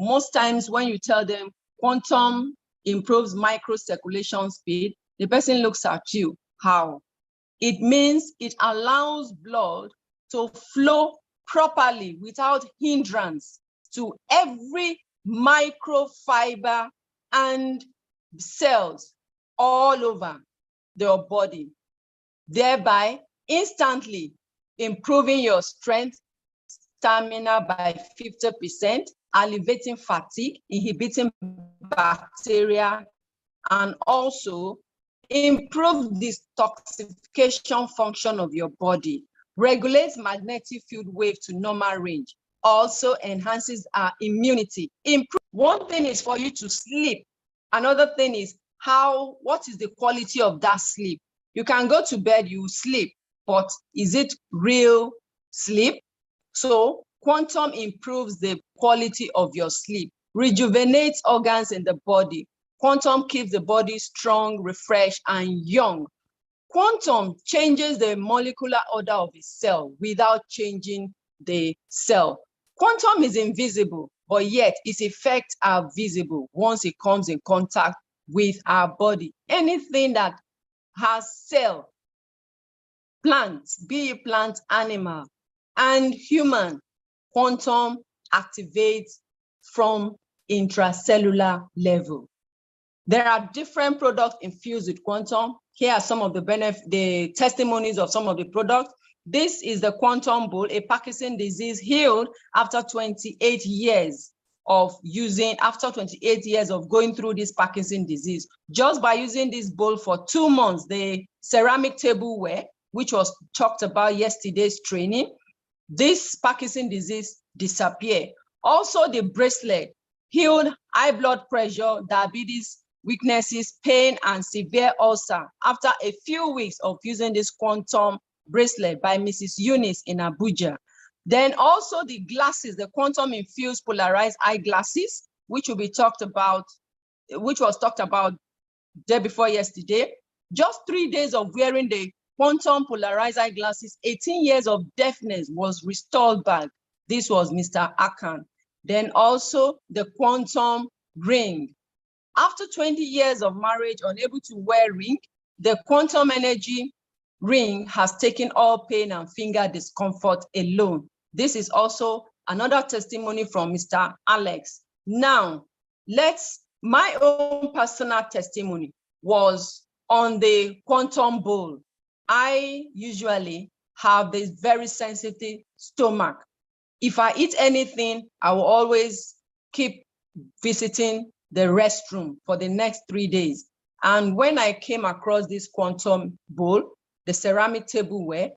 most times when you tell them quantum improves microcirculation speed, the person looks at you. How? It means it allows blood to flow properly without hindrance to every microfiber and cells all over your body, thereby instantly improving your strength, stamina by 50%, alleviating fatigue, inhibiting bacteria, and also improve the detoxification function of your body, regulates magnetic field wave to normal range, also enhances our immunity. One thing is for you to sleep. Another thing is what is the quality of that sleep? You can go to bed, you sleep, but is it real sleep? So quantum improves the quality of your sleep, rejuvenates organs in the body. Quantum keeps the body strong, refreshed, and young. Quantum changes the molecular order of a cell without changing the cell. Quantum is invisible, but yet its effects are visible once it comes in contact with our body. Anything that has cell, plants, be it plant, animal, and human, quantum activates from intracellular level. There are different products infused with quantum. Here are some of the testimonies of some of the products. This is the quantum bowl, a Parkinson's disease healed after 28 years of going through this Parkinson's disease. Just by using this bowl for 2 months, the ceramic tableware, which was talked about yesterday's training, this Parkinson's disease disappeared. Also, the bracelet healed high blood pressure, diabetes, weaknesses, pain, and severe ulcer after a few weeks of using this quantum bracelet by Mrs. Eunice in Abuja. Then also the glasses, the quantum infused polarized eyeglasses, which was talked about day before yesterday. Just 3 days of wearing the quantum polarized eyeglasses, 18 years of deafness was restored back. This was Mr. Akan. Then also the quantum ring. After 20 years of marriage, unable to wear ring, the quantum energy ring has taken all pain and finger discomfort alone. This is also another testimony from Mr. Alex. Now, my own personal testimony was on the quantum bowl. I usually have this very sensitive stomach. If I eat anything, I will always keep visiting the restroom for the next 3 days. And when I came across this quantum bowl, the ceramic tableware,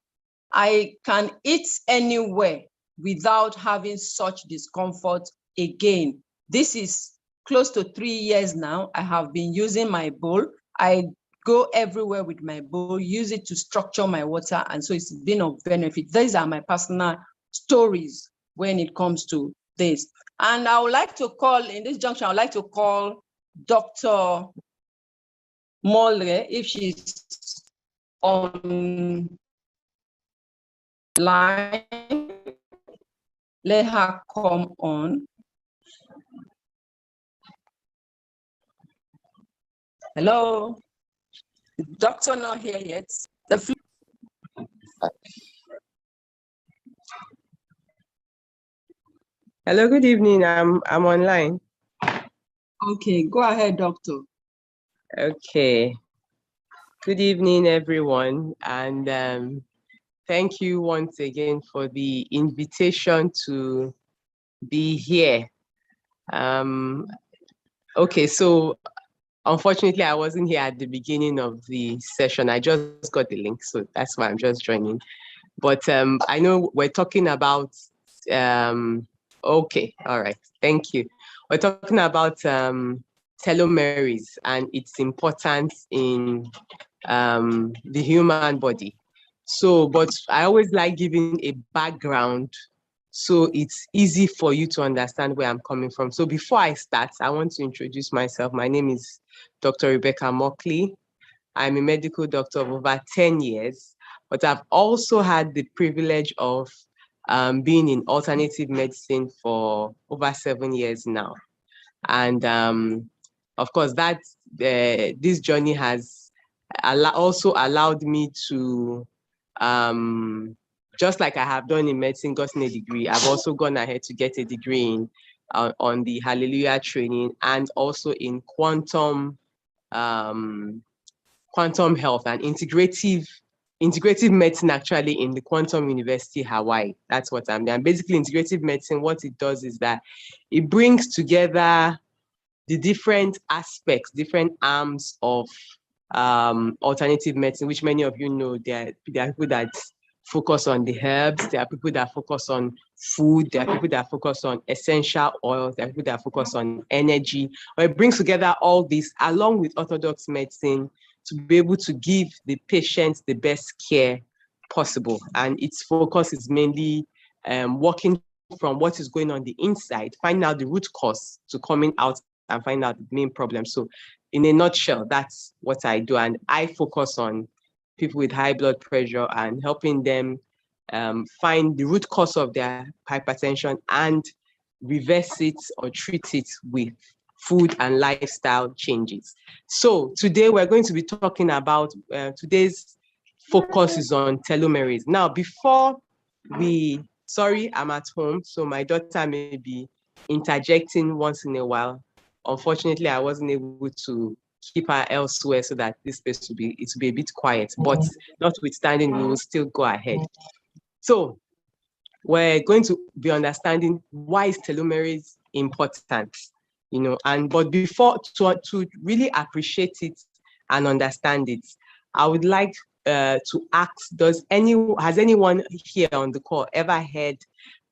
I can eat anywhere without having such discomfort again. This is close to 3 years now. I have been using my bowl. I go everywhere with my bowl, use it to structure my water, and so it's been of benefit. These are my personal stories when it comes to this. And I would like to call, in this junction, I would like to call Dr. Molre, if she's online. Let her come on. Hello. The doctor not here yet. Hello, good evening. I'm online. Okay, go ahead, doctor. Okay. Good evening, everyone. And thank you once again for the invitation to be here. Okay, so unfortunately, I wasn't here at the beginning of the session. I just got the link, so that's why I'm just joining. But I know we're talking about, okay, all right, thank you. We're talking about telomerase and its importance in the human body. So, but I always like giving a background so it's easy for you to understand where I'm coming from. So before I start, I want to introduce myself. My name is Dr. Rebecca Mockley. I'm a medical doctor of over 10 years, but I've also had the privilege of been in alternative medicine for over 7 years now. And of course, that this journey has also allowed me to, just like I have done in medicine, gotten a degree, I've also gone ahead to get a degree in on the Hallelujah training, and also in quantum health and integrative medicine, actually, in the Quantum University, Hawaii. That's what I'm doing. Basically, integrative medicine, what it does is that it brings together the different aspects, different arms of alternative medicine, which many of you know. There are people that focus on the herbs, there are people that focus on food, there are people that focus on essential oils, there are people that focus on energy. But it brings together all this along with orthodox medicine to be able to give the patients the best care possible. And its focus is mainly working from what is going on the inside, finding out the root cause, to coming out and find out the main problem. So in a nutshell, that's what I do. And I focus on people with high blood pressure and helping them find the root cause of their hypertension and reverse it or treat it with food and lifestyle changes. So today we're going to be talking about, today's focus is on telomerase. Now, before sorry, I'm at home, so my daughter may be interjecting once in a while. Unfortunately, I wasn't able to keep her elsewhere so that this space will be a bit quiet, but notwithstanding, we will still go ahead. So we're going to be understanding why is telomerase important, but before to really appreciate it and understand it, I would like to ask, has anyone here on the call ever heard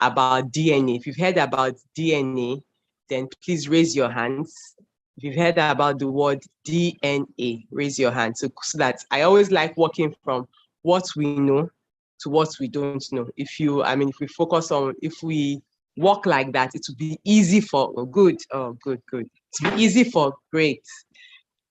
about DNA? If you've heard about DNA, then please raise your hands. If you've heard about the word DNA, raise your hand. So that I always like working from what we know to what we don't know. If we work like that, it will be easy for good. Oh, good. It will be easy for great.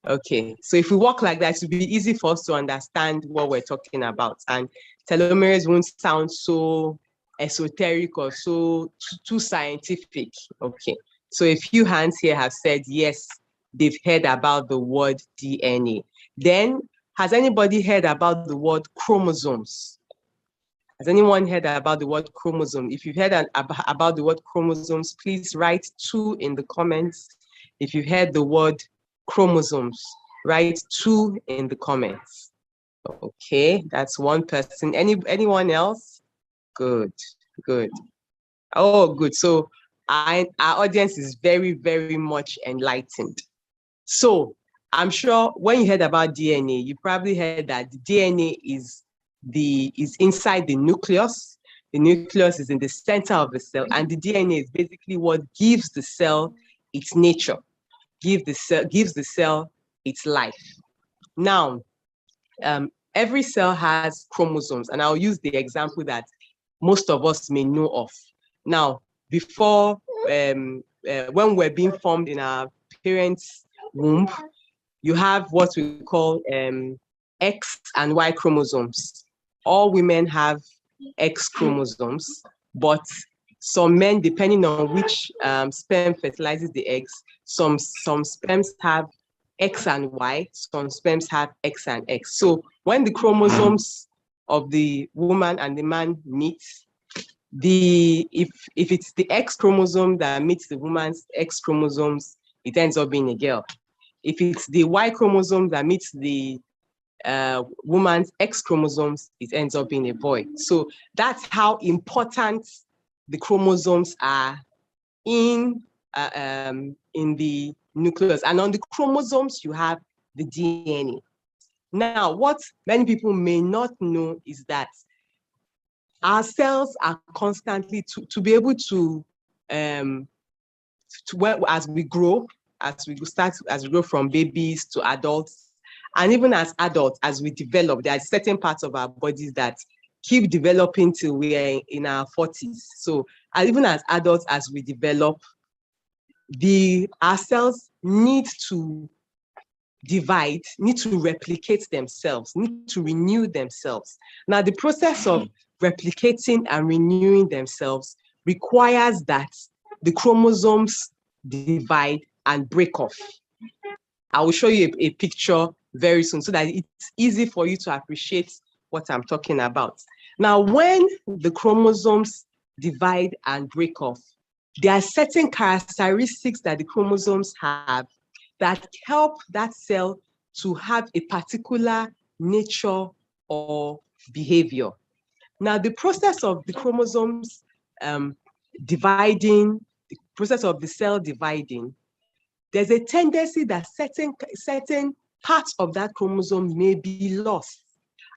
Okay, so if we work like that, it will be easy for us to understand what we're talking about. And telomerase won't sound so esoteric or so too scientific. Okay, so a few hands here have said yes, they've heard about the word DNA. Then, has anybody heard about the word chromosomes? Has anyone heard about the word chromosome? If you've heard about the word chromosomes, please write 2 in the comments. If you've heard the word chromosomes, write 2 in the comments. Okay, that's one person. Anyone else? Good. Oh, good. So our audience is very, very much enlightened. So I'm sure when you heard about DNA, you probably heard that the DNA is inside the nucleus. The nucleus is in the center of the cell, and the DNA is basically what gives the cell its nature, gives the cell its life. Now, every cell has chromosomes, and I'll use the example that most of us may know of. Now, before, when we're being formed in our parents' womb, you have what we call X and Y chromosomes. All women have X chromosomes, but some men, depending on which sperm fertilizes the eggs, some sperms have X and Y, some sperms have X and X. So when the chromosomes of the woman and the man meet, if it's the X chromosome that meets the woman's X chromosomes, it ends up being a girl. If it's the Y chromosome that meets the woman's X chromosomes, it ends up being a boy. So that's how important the chromosomes are in the nucleus. And on the chromosomes, you have the DNA. Now, what many people may not know is that our cells are constantly, to be able to as we grow, as we grow from babies to adults, and even as adults, as we develop, there are certain parts of our bodies that keep developing till we are in our 40s. So even as adults, as we develop, our cells need to divide, need to replicate themselves, need to renew themselves. Now, the process of replicating and renewing themselves requires that the chromosomes divide and break off. I will show you a picture very soon so that it's easy for you to appreciate what I'm talking about. Now, when the chromosomes divide and break off, there are certain characteristics that the chromosomes have that help that cell to have a particular nature or behavior. Now, the process of the chromosomes dividing, the process of the cell dividing, there's a tendency that certain parts of that chromosome may be lost.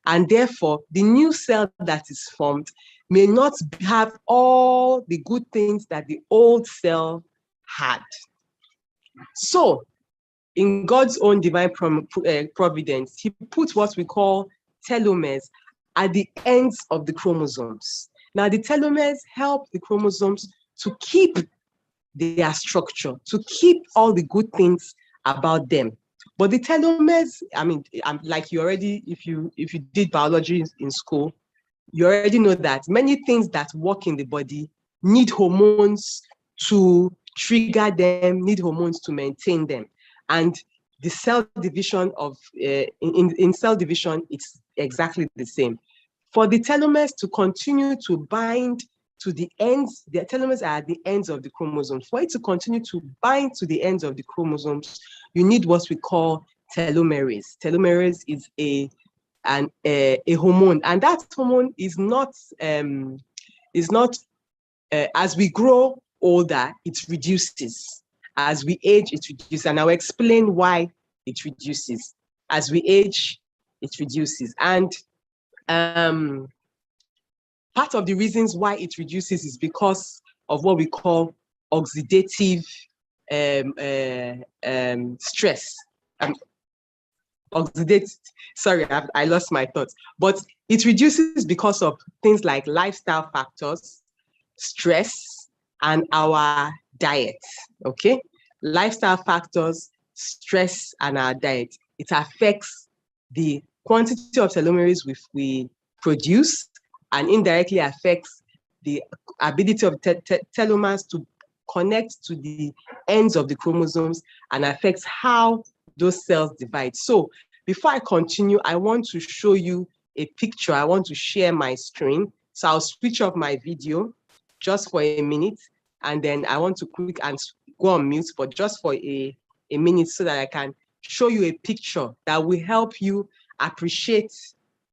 And therefore, the new cell that is formed may not have all the good things that the old cell had. So, in God's own divine providence, he put what we call telomeres at the ends of the chromosomes. Now, the telomeres help the chromosomes to keep their structure, to keep all the good things about them. But the telomeres, like you already, if you did biology in school, you already know that many things that work in the body need hormones to trigger them, need hormones to maintain them. And the cell division of, in cell division, it's exactly the same. For the telomeres to continue to bind to the ends, the telomeres are at the ends of the chromosomes. For it to continue to bind to the ends of the chromosomes, you need what we call telomerase. Telomerase is a hormone, and that hormone is not as we grow older, it reduces. As we age, it reduces, and I'll explain why it reduces. As we age, it reduces, and part of the reasons why it reduces is because of what we call oxidative stress. I lost my thoughts. But it reduces because of things like lifestyle factors, stress, and our diet, okay? Lifestyle factors, stress, and our diet. It affects the quantity of telomerase we produce, and indirectly affects the ability of telomeres to connect to the ends of the chromosomes and affects how those cells divide. So before I continue, I want to show you a picture. I want to share my screen. So I'll switch off my video just for a minute, and then I want to click and go on mute, but just for a minute so that I can show you a picture that will help you appreciate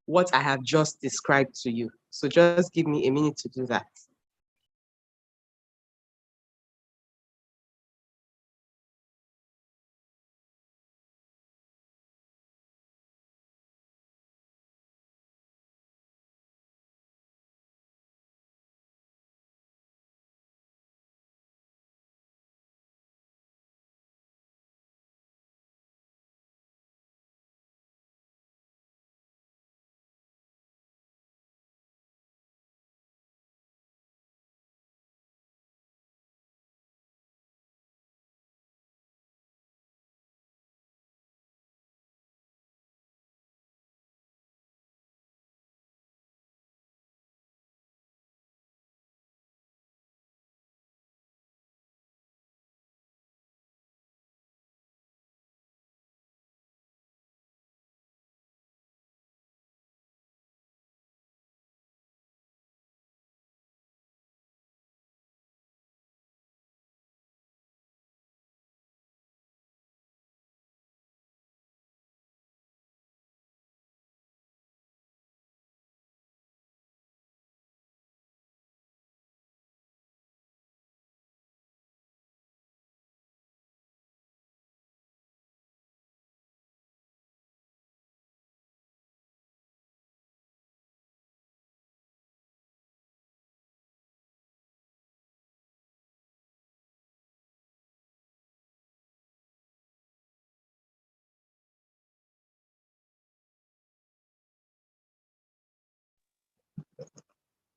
what I have just described to you. So just give me a minute to do that.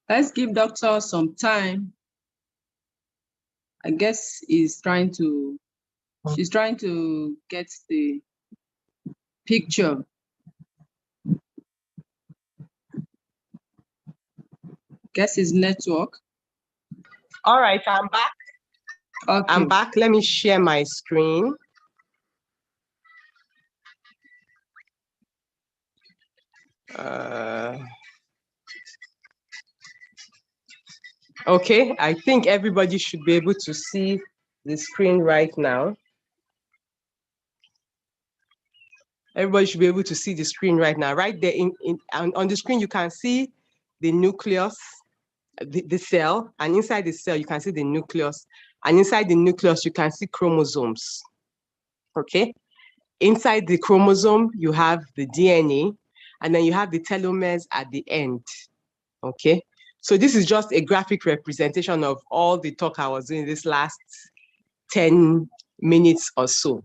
Let's give doctor some time. I guess she's trying to get the picture. Guess it's network. All right, I'm back. Okay. I'm back. Let me share my screen. Okay, I think everybody should be able to see the screen right now. Everybody should be able to see the screen right now. Right there on the screen, you can see the nucleus, the cell, and inside the cell, you can see the nucleus. And inside the nucleus, you can see chromosomes. Okay? Inside the chromosome, you have the DNA, and then you have the telomeres at the end. Okay? So this is just a graphic representation of all the talk I was doing this last 10 minutes or so.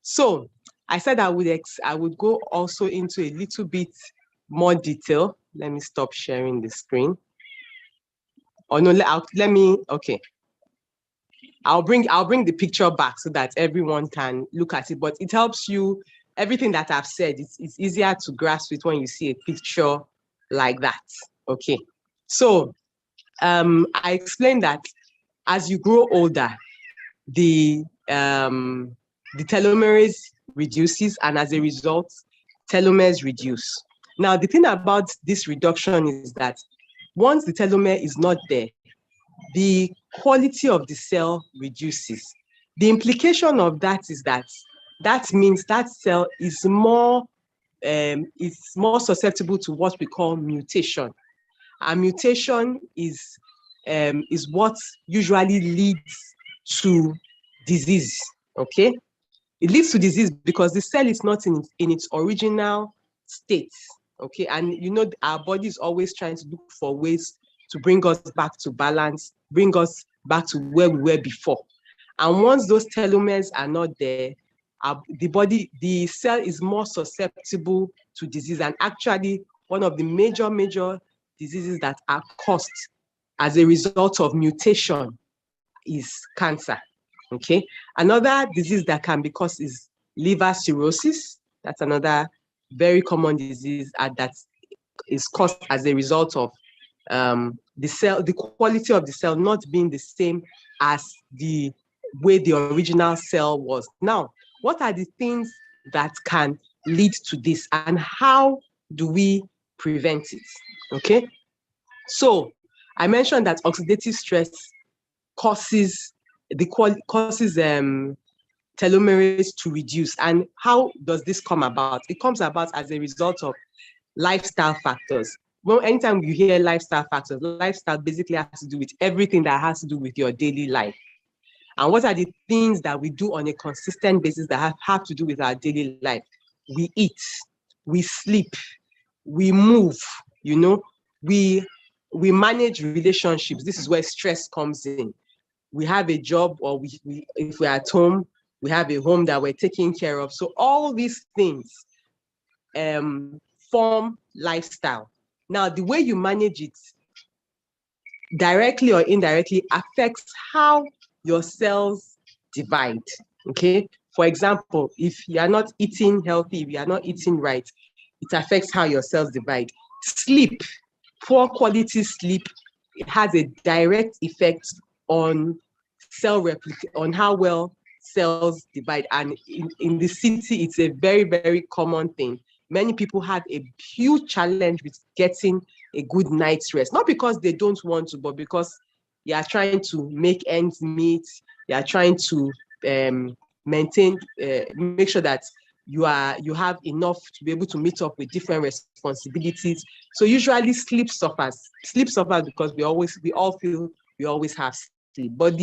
So I said I would go also into a little bit more detail. Let me stop sharing the screen. Oh no, let me, okay. I'll bring the picture back so that everyone can look at it, but it helps you, everything that I've said, it's easier to grasp it when you see a picture like that, okay? So I explained that as you grow older, the telomerase reduces, and as a result, telomeres reduce. Now, the thing about this reduction is that once the telomere is not there, the quality of the cell reduces. The implication of that is that means that cell is more susceptible to what we call mutation. And mutation is what usually leads to disease, okay? It leads to disease because the cell is not in its original state, okay? And you know, our body is always trying to look for ways to bring us back to balance, bring us back to where we were before. And once those telomeres are not there, the cell is more susceptible to disease. And actually, one of the major diseases that are caused as a result of mutation is cancer, okay? Another disease that can be caused is liver cirrhosis. That's another very common disease that is caused as a result of the quality of the cell not being the same as the way the original cell was. Now, what are the things that can lead to this, and how do we prevent it? Okay, so I mentioned that oxidative stress causes telomerase to reduce. And how does this come about? It comes about as a result of lifestyle factors. Well, anytime you hear lifestyle factors, lifestyle basically has to do with everything that has to do with your daily life. And what are the things that we do on a consistent basis that have to do with our daily life? We eat, we sleep, we move, you know, we manage relationships. This is where stress comes in. We have a job, or if we're at home, we have a home that we're taking care of. So all these things form lifestyle. Now, the way you manage it, directly or indirectly, affects how your cells divide, okay? For example, if you are not eating healthy, if you are not eating right, it affects how your cells divide. Sleep, poor quality sleep, it has a direct effect on on how well cells divide. And in the city, it's a very common thing. Many people have a huge challenge with getting a good night's rest, not because they don't want to, but because they are trying to make ends meet. They are trying to make sure that you have enough to be able to meet up with different responsibilities. So usually sleep suffers. Sleep suffers because we all feel we always have sleep. But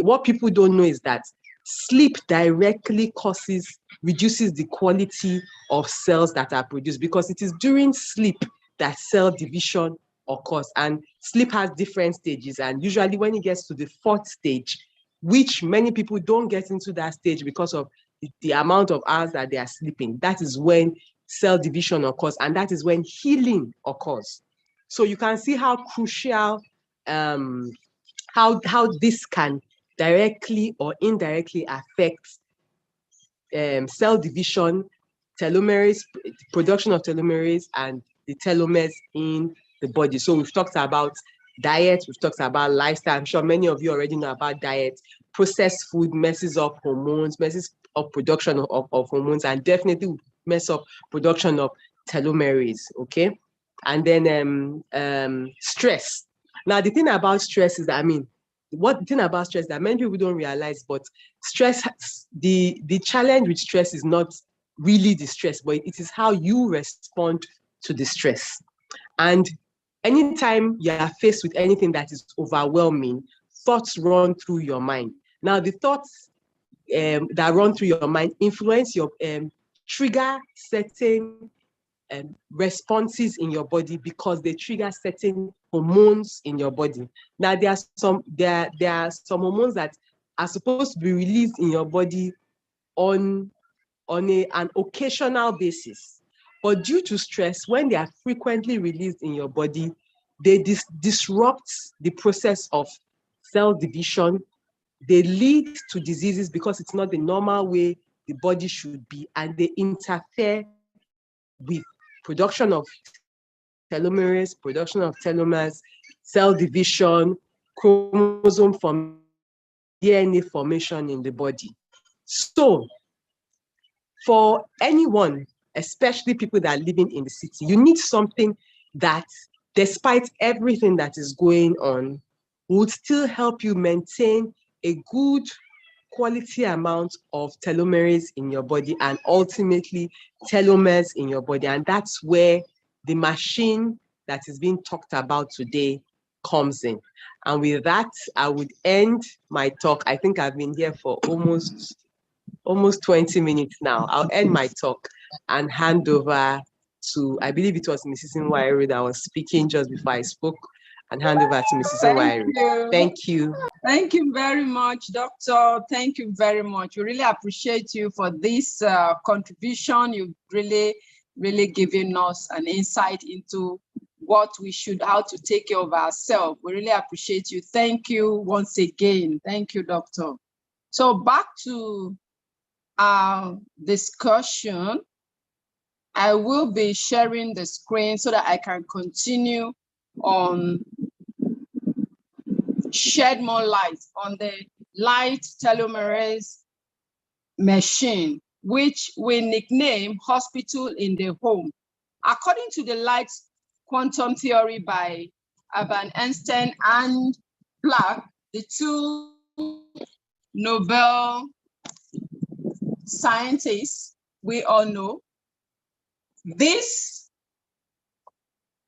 what people don't know is that sleep directly reduces the quality of cells that are produced, because it is during sleep that cell division occurs. And sleep has different stages. And usually when it gets to the fourth stage, which many people don't get into that stage because of the amount of hours that they are sleeping, that is when cell division occurs, and that is when healing occurs. So you can see how crucial, how this can directly or indirectly affect cell division, telomerase, production of telomerase, and the telomeres in the body. So we've talked about diet, we've talked about lifestyle. I'm sure many of you already know about diet. Processed food messes up hormones, messes up production of hormones, and definitely mess up production of telomerase, okay? And then stress. Now, the thing about stress is that, the thing about stress that many people don't realize, but stress, the challenge with stress is not really the stress, but it is how you respond to the stress. And anytime you are faced with anything that is overwhelming, thoughts run through your mind. Now, the thoughts that run through your mind influence your trigger certain responses in your body because they trigger certain hormones in your body. Now, there are some hormones that are supposed to be released in your body on an occasional basis. But due to stress, when they are frequently released in your body, they disrupt the process of cell division. They lead to diseases because it's not the normal way the body should be, and they interfere with production of telomerase, production of telomeres, cell division, chromosome formation, DNA formation in the body. So, for anyone, especially people that are living in the city, you need something that, despite everything that is going on, would still help you maintain a good quality amount of telomerase in your body and ultimately telomeres in your body. And that's where the machine that is being talked about today comes in. And with that, I would end my talk. I think I've been here for almost 20 minutes now. I'll end my talk and hand over to, I believe it was Mrs. Nwairu that was speaking just before I spoke, and hand over to Mrs. Nwairu. Thank you. Thank you very much, Doctor. Thank you very much. We really appreciate you for this contribution. You've really given us an insight into what we should, how to take care of ourselves. We really appreciate you. Thank you once again. Thank you, Doctor. So back to our discussion. I will be sharing the screen so that I can continue on, shed more light on the light telomerase machine, which we nickname hospital in the home. According to the light quantum theory by Albert Einstein and Planck, the two Nobel scientists we all know, this,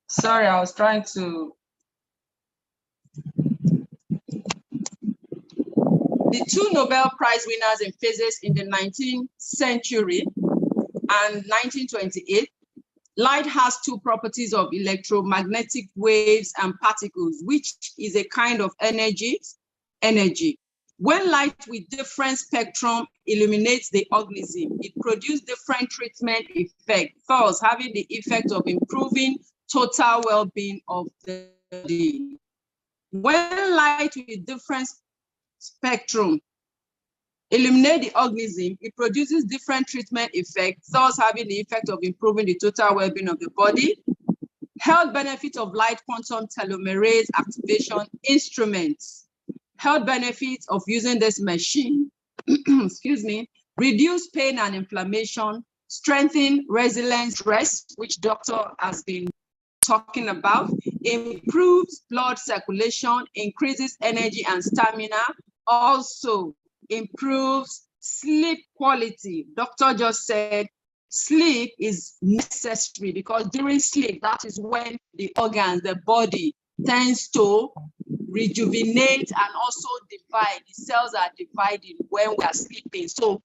sorry, I was trying to, the two Nobel Prize winners in physics in the 19th century and 1928, light has two properties of electromagnetic waves and particles, which is a kind of energy. When light with different spectrum illuminates the organism, it produces different treatment effects, thus having the effect of improving total well-being of the body. When light with different spectrum illuminate the organism, it produces different treatment effects, thus having the effect of improving the total well-being of the body. Health benefits of light quantum telomerase activation instruments. Health benefits of using this machine, excuse me, reduce pain and inflammation, strengthen resilience, rest, which doctor has been talking about, improves blood circulation, increases energy and stamina, also improves sleep quality. Doctor just said sleep is necessary because during sleep, that is when the organs, the body tends to rejuvenate and also divide. The cells are dividing when we are sleeping. So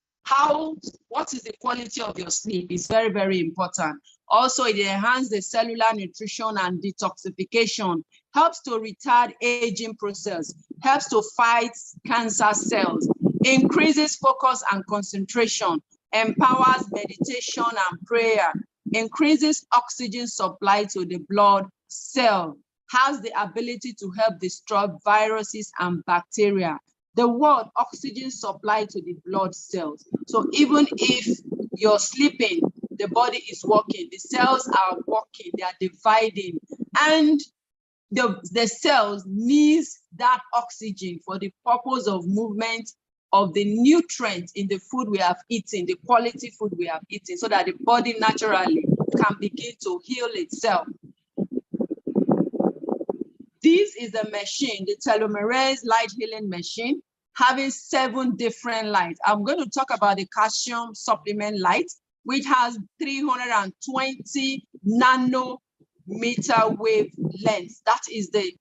what is the quality of your sleep is very, very important. Also, it enhances the cellular nutrition and detoxification, helps to retard aging process, helps to fight cancer cells, increases focus and concentration, empowers meditation and prayer, increases oxygen supply to the blood cell, has the ability to help destroy viruses and bacteria. The word oxygen supply to the blood cells. So even if you're sleeping, the body is working, the cells are working, they are dividing. And the cells needs that oxygen for the purpose of movement of the nutrients in the food we have eaten, the quality food we have eaten, so that the body naturally can begin to heal itself. This is a machine, the Telomerace light healing machine, having 7 different lights. I'm going to talk about the calcium supplement light, which has 320 nanometer wavelength. That is the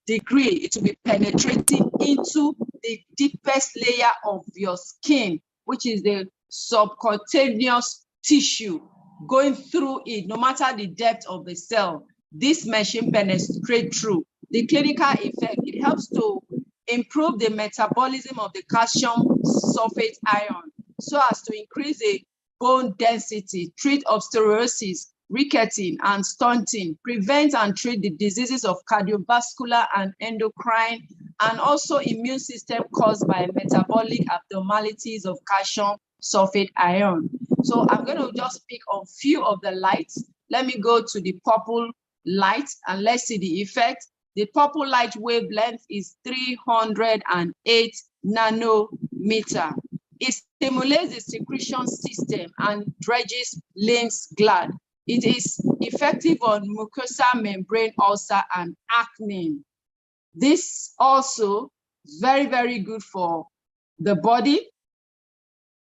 degree it will be penetrating into the deepest layer of your skin, which is the subcutaneous tissue, going through it, no matter the depth of the cell. This machine penetrates through. The clinical effect, it helps to improve the metabolism of the calcium sulfate ion so as to increase the bone density, treat osteoporosis, ricketting, and stunting, prevent and treat the diseases of cardiovascular and endocrine, and also immune system caused by metabolic abnormalities of calcium sulfate ion. So I'm going to just pick on few of the lights. Let me go to the purple light and let's see the effect. The purple light wavelength is 308 nanometer. It stimulates the secretion system and dredges lymph gland. It is effective on mucosal membrane ulcer and acne. This also is very, very good for the body.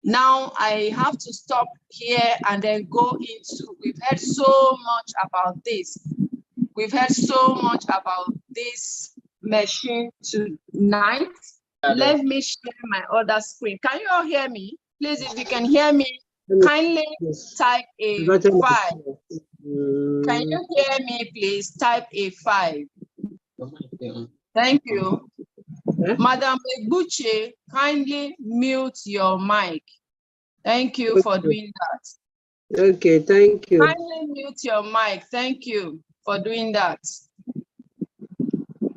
Now I have to stop here and then go into, we've heard so much about this. We've heard so much about this machine tonight. Let me share my other screen. Can you all hear me? Please, if you can hear me, kindly type a 5. Can you hear me, please? Type a 5. Thank you. Madam Eguche, kindly mute your mic. Thank you for doing that. Okay, thank you. Kindly mute your mic. Thank you for doing that.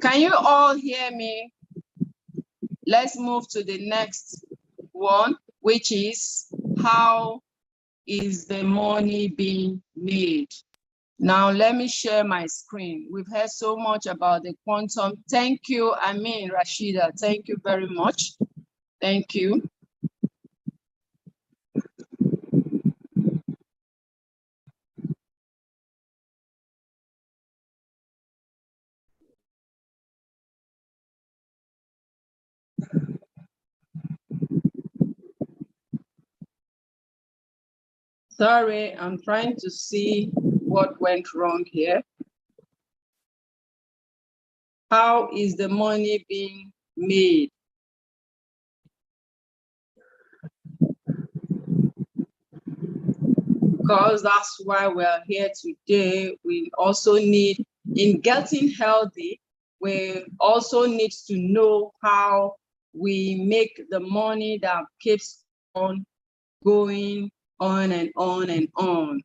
Can you all hear me? Let's move to the next one, which is how is the money being made? Now, let me share my screen. We've heard so much about the quantum. Thank you, Amin Rashida. Thank you very much. Thank you. Sorry, I'm trying to see what went wrong here. How is the money being made? Because that's why we're here today. We also need, in getting healthy, we also need to know how we make the money that keeps on going on and on and on.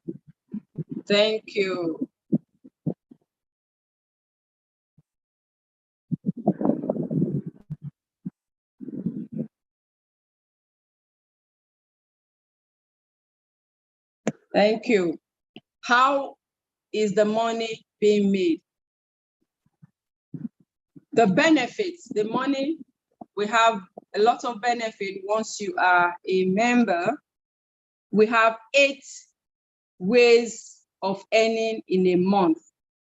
Thank you. Thank you. How is the money being made? The benefits, the money, we have a lot of benefit once you are a member. We have 8 ways of earning in a month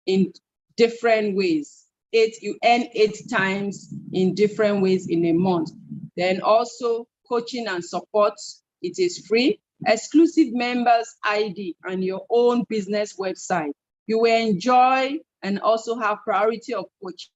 in different ways. You earn 8 times in different ways in a month. Then also coaching and support, it is free. Exclusive members ID and your own business website. You will enjoy and also have priority of coaching.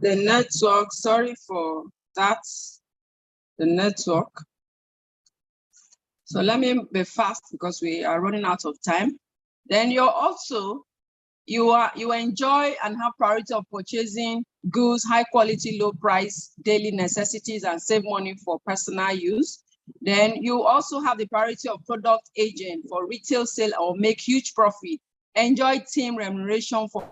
The network, sorry for that, the network. So let me be fast because we are running out of time. Then you're also, you enjoy and have priority of purchasing goods, high quality, low price, daily necessities, and save money for personal use. Then you also have the priority of product agent for retail sale or make huge profit. Enjoy team remuneration for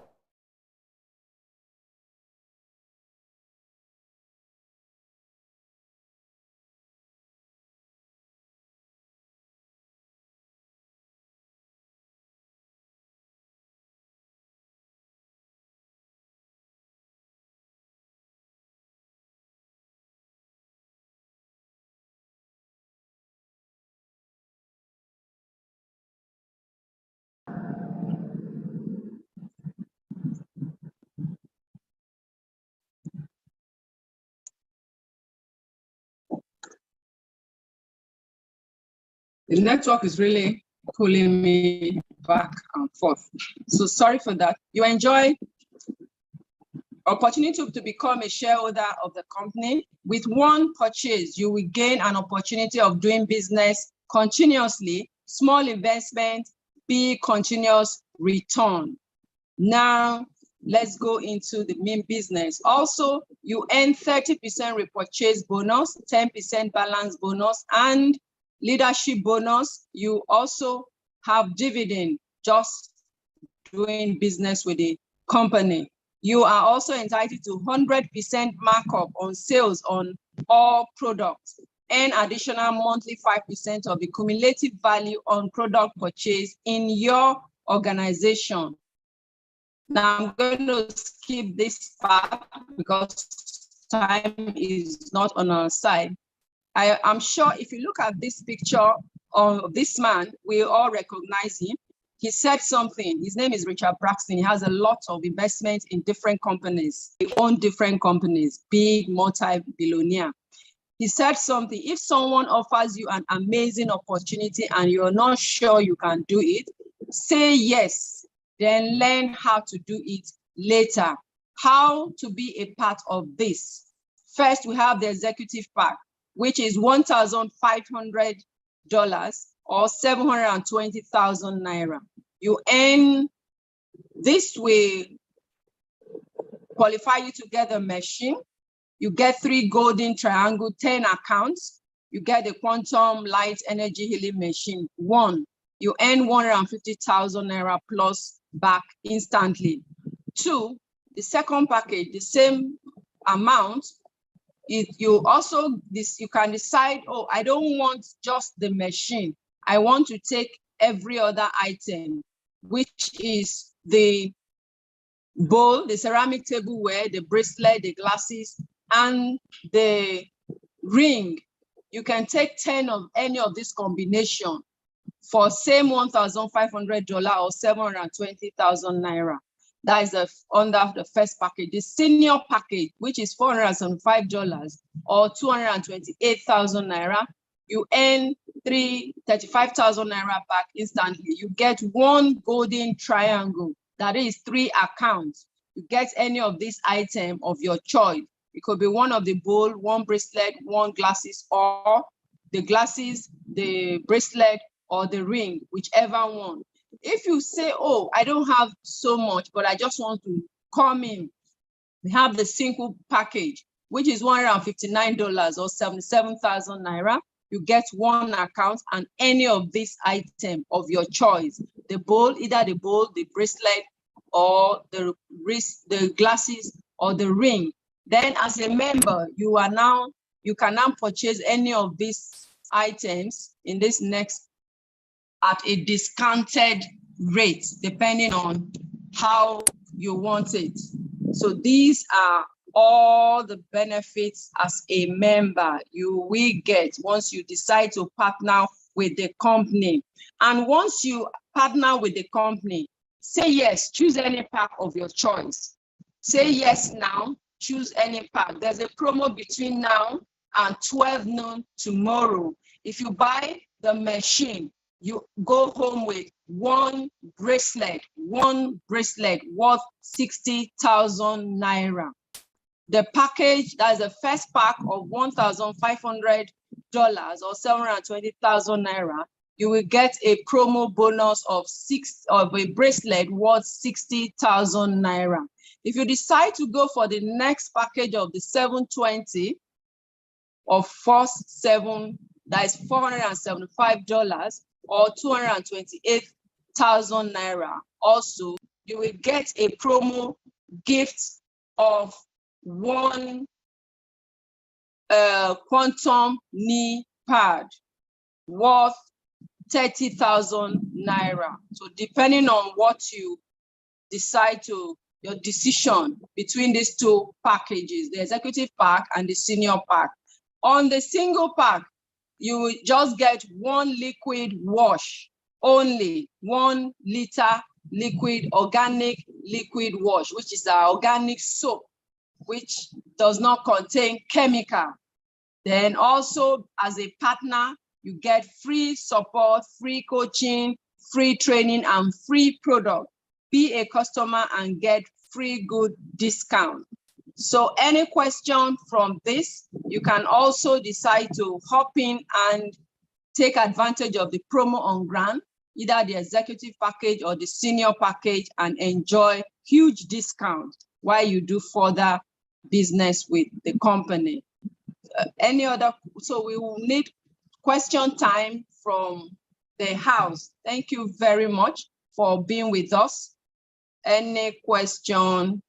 the network is really pulling me back and forth. So sorry for that. You enjoy opportunity to become a shareholder of the company. With one purchase, you will gain an opportunity of doing business continuously, small investment, big continuous return. Now, let's go into the main business. Also, you earn 30% repurchase bonus, 10% balance bonus, and leadership bonus. You also have dividend just doing business with the company. You are also entitled to 100% markup on sales on all products and additional monthly 5% of the cumulative value on product purchase in your organization. Now I'm going to skip this part because time is not on our side. I'm sure if you look at this picture of this man, we all recognize him. He said something. His name is Richard Braxton. He has a lot of investments in different companies. He owns different companies, big multi-billionaire. He said something. If someone offers you an amazing opportunity and you're not sure you can do it, say yes, then learn how to do it later. How to be a part of this? First, we have the executive pack, which is $1,500 or 720,000 naira. You earn, this will qualify you to get a machine. You get 3 golden triangle, 10 accounts. You get the quantum light energy healing machine. 1, you earn 150,000 naira plus back instantly. 2, the second package, the same amount. You can decide, oh, I don't want just the machine. I want to take every other item, which is the bowl, the ceramic tableware, the bracelet, the glasses, and the ring. You can take 10 of any of this combination for same $1,500 or 720,000 naira. That is under the first package. The senior package, which is $405 or 228,000 naira, you earn 35,000 naira back instantly. You get 1 golden triangle, that is 3 accounts. You get any of this item of your choice. It could be one of the bowl, 1 bracelet, 1 glasses, or the glasses, the bracelet, or the ring, whichever one. If you say, oh, I don't have so much, but I just want to come in, we have the single package, which is $159 or 77,000 naira. You get 1 account and any of this item of your choice. The bowl, either the bowl, the bracelet, or the wrist, the glasses, or the ring. Then as a member, you can now purchase any of these items in this next at a discounted rate, depending on how you want it. So these are all the benefits as a member you will get once you decide to partner with the company. And once you partner with the company, say yes, choose any pack of your choice. Say yes now, choose any pack. There's a promo between now and 12 noon tomorrow. If you buy the machine, you go home with 1 bracelet worth 60,000 naira. the package, that's the first pack of $1,500 or 720,000 naira, you will get a promo bonus of a bracelet worth 60,000 naira. If you decide to go for the next package of the 720 of first 7, that is $475 or 228,000 naira. Also, you will get a promo gift of one quantum knee pad worth 30,000 naira. So depending on what you decide to, your decision between these two packages, the executive pack and the senior pack. On the single pack, you will just get one liquid wash, only 1 liter liquid, organic liquid wash, which is our organic soap, which does not contain chemical. Then also as a partner, you get free support, free coaching, free training, and free product. Be a customer and get free good discount. So any question from this, you can also decide to hop in and take advantage of the promo on grant, either the executive package or the senior package, and enjoy huge discount while you do further business with the company. Any other, so we will need question time from the house. Thank you very much for being with us. Any question?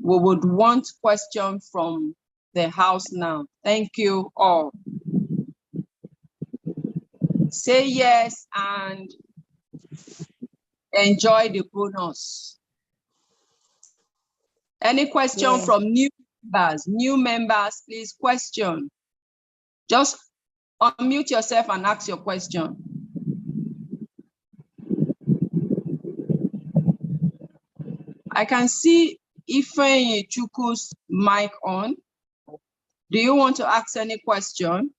We would want question from the house now. Thank you all. Say yes and enjoy the bonus. Any question from new members? New members, please question. Just unmute yourself and ask your question. I can see Ifeanyi Chukwu's mic on. Do you want to ask any question?